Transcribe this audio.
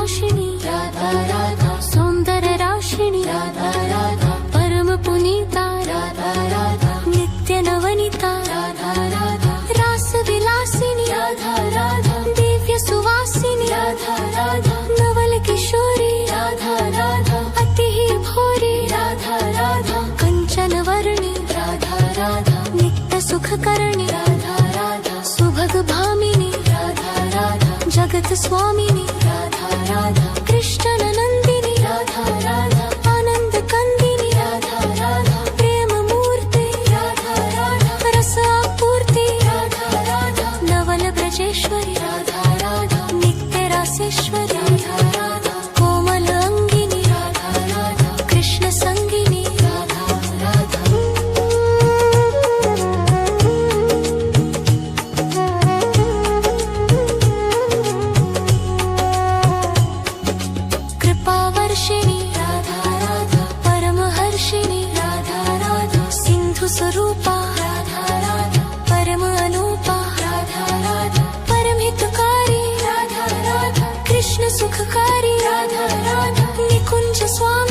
नाशिनी राधा राधा, सौंदर्य राशिनी राधा राधा, परम पुनीता राधा राधा, नित्य नवनीता राधा राधा, रास विलासिनी राधा राधा, दिव्य सुवासिनी राधा राधा, नवल किशोरी राधा राधा, अति ही भोरी राधा राधा, कंचन वर्णी राधा राधा, नित्य सुख करणी राधा राधा, सुभग भामिनी राधा राधा, जगत स्वामिनी राधा राधा, कृष्ण नंदिनी राधा राधा, आनंद कंदिनी राधा राधा, प्रेम मूर्ति राधा राधा, रस आपूर्ति राधा राधा, नवल ब्रजेश्वरी राधा राधा, नित्य रासेश्वरी राधा राधा, कोमल अंगिनी राधा राधा, कृष्ण संगिनी राधा राधा। कृपावर्षिणी राधा राधा, परमहर्षिणी राधा राधा, सिंधु स्वरूपा राधा राधा, परम अनूपा राधा राधा, परमहितकारी राधा राधा, कृष्ण सुखकारी राधा राधा, निकुंज स्वामी